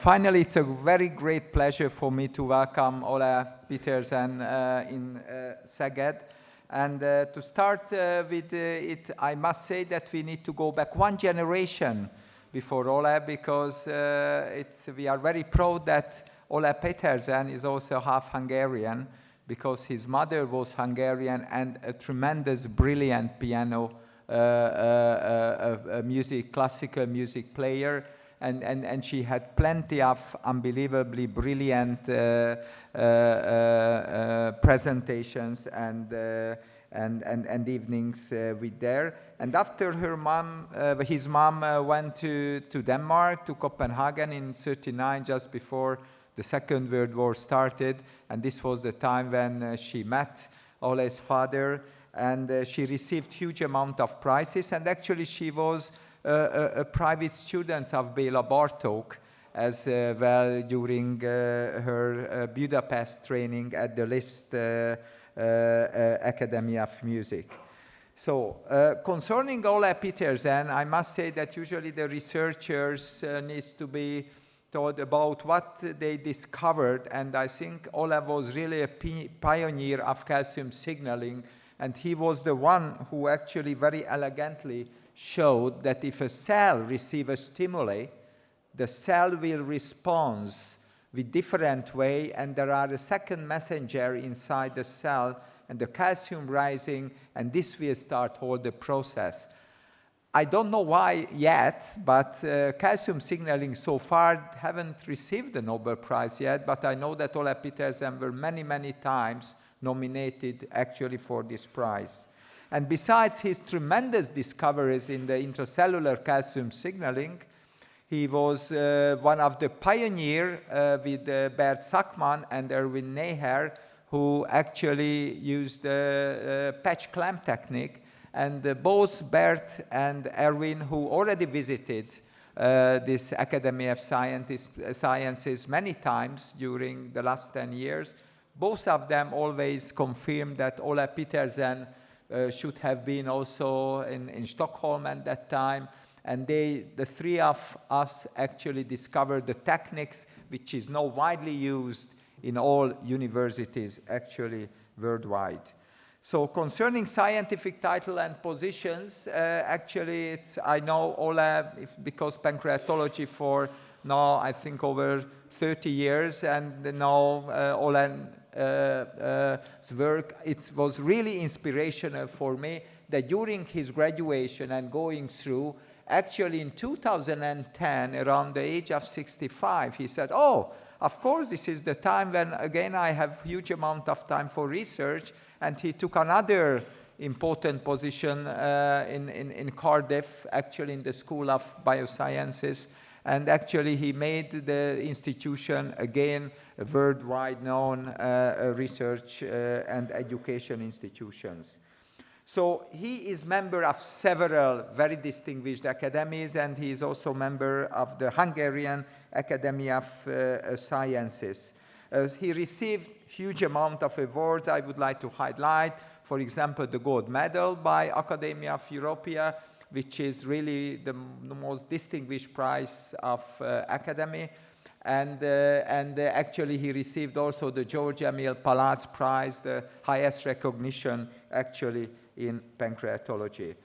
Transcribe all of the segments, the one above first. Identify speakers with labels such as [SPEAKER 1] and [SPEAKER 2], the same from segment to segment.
[SPEAKER 1] Finally, it's a very great pleasure for me to welcome Ole Petersen in Szeged. And to start with it, I must say that we need to go back one generation before Ole, because we are very proud that Ole Petersen is also half Hungarian, because his mother was Hungarian and a tremendous, brilliant piano classical music player. And she had plenty of unbelievably brilliant presentations and evenings with there. And after his mom went to Denmark, to Copenhagen in '39, just before the Second World War started. And this was the time when she met Ole's father, and she received huge amount of prizes. And actually she was a private student of Béla Bartók as well during her Budapest training at the Liszt Academy of Music. So concerning Ole Petersen, I must say that usually the researchers needs to be told about what they discovered, and I think Ole was really a pioneer of calcium signaling, and he was the one who actually very elegantly showed that if a cell receives a stimuli, the cell will respond with different way, and there are a second messenger inside the cell, and the calcium rising, and this will start all the process. I don't know why yet, but calcium signaling so far haven't received the Nobel Prize yet, but I know that Ole Petersen were many, many times nominated actually for this prize. And besides his tremendous discoveries in the intracellular calcium signaling, he was one of the pioneers with Bert Sakmann and Erwin Neher, who actually used the patch clamp technique. And both Bert and Erwin, who already visited this Academy of Sciences many times during the last 10 years, both of them always confirmed that Ole Petersen should have been also in Stockholm at that time. And the three of us actually discovered the techniques which is now widely used in all universities actually worldwide. So concerning scientific title and positions, actually I know Ole because pancreatology for now I think over 30 years, and now Ole's work, it was really inspirational for me that during his graduation and going through, actually in 2010, around the age of 65, he said, oh, of course, this is the time when, again, I have huge amount of time for research, and he took another important position in Cardiff, actually in the School of Biosciences, and actually he made the institution, again, a worldwide known research and education institutions. So he is member of several very distinguished academies, and he is also member of the Hungarian Academy of Sciences. He received huge amount of awards I would like to highlight. For example, the gold medal by Academia of Europea, which is really the most distinguished prize of academy. And actually he received also the George Emil Palats Prize, the highest recognition actually in pancreatology.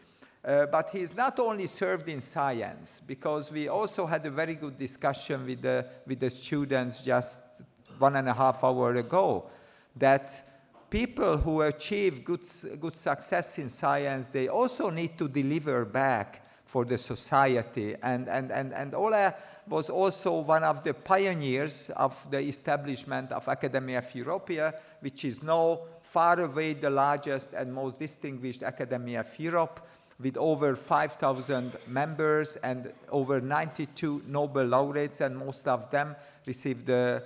[SPEAKER 1] But he's not only served in science, because we also had a very good discussion with the students just 1.5 hours ago, that people who achieve good success in science, they also need to deliver back for the society. And Ole was also one of the pioneers of the establishment of Academia of Europea, which is now far away the largest and most distinguished Academy of Europe, with over 5,000 members and over 92 Nobel Laureates, and most of them received the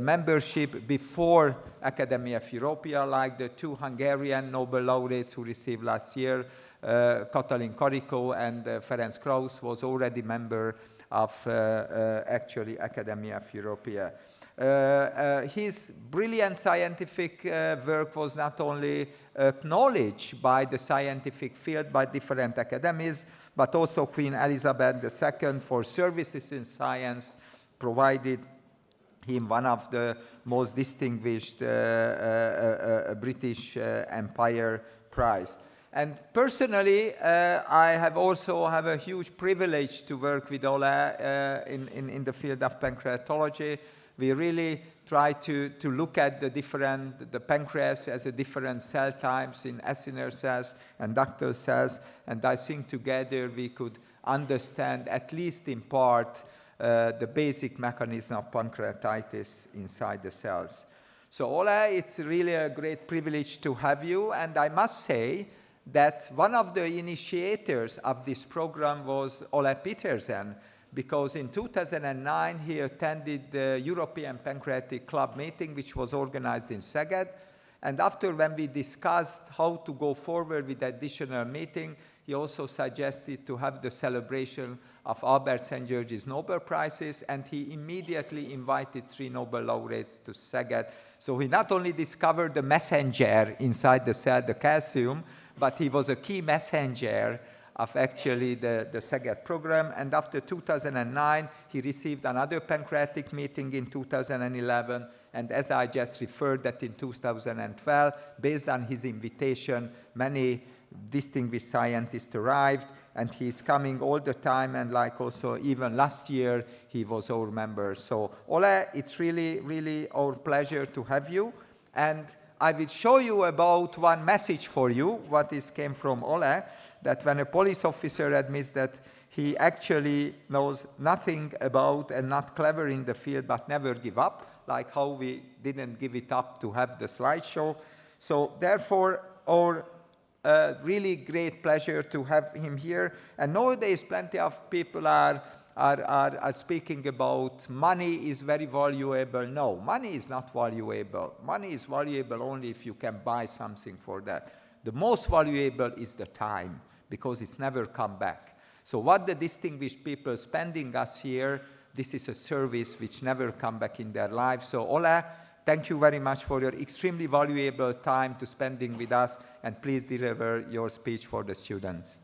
[SPEAKER 1] membership before Academia of Europea, like the 2 Hungarian Nobel Laureates who received last year, Katalin Karikó and Ferenc Krausz was already member of actually Academia of Europea. His brilliant scientific work was not only acknowledged by the scientific field, by different academies, but also Queen Elizabeth II for services in science, provided him one of the most distinguished British Empire Prize. And personally, I have also have a huge privilege to work with Ole in the field of pancreatology. We really try to look at the pancreas as a different cell types in acinar cells and ductal cells, and I think together we could understand, at least in part, the basic mechanism of pancreatitis inside the cells. So Ole, it's really a great privilege to have you, and I must say that one of the initiators of this program was Ole Petersen, because in 2009 he attended the European Pancreatic Club meeting, which was organized in Szeged. And after, when we discussed how to go forward with the additional meeting, he also suggested to have the celebration of Albert St. George's Nobel Prizes, and he immediately invited 3 Nobel laureates to Szeged. So he not only discovered the messenger inside the cell, the calcium, but he was a key messenger of actually the Szeged program. And after 2009, he received another pancreatic meeting in 2011. And as I just referred, that in 2012, based on his invitation, many distinguished scientists arrived, and he's coming all the time, and like also even last year, he was our member. So Ole, it's really, really our pleasure to have you. And I will show you about one message for you, what is came from Ole, that when a police officer admits that he actually knows nothing about and not clever in the field, but never give up, like how we didn't give it up to have the slideshow. So therefore, our really great pleasure to have him here. And nowadays, plenty of people are speaking about money is very valuable. No, money is not valuable. Money is valuable only if you can buy something for that. The most valuable is the time, because it's never come back. So what the distinguished people spending us here, this is a service which never come back in their lives. So Ole, thank you very much for your extremely valuable time to spending with us, and please deliver your speech for the students.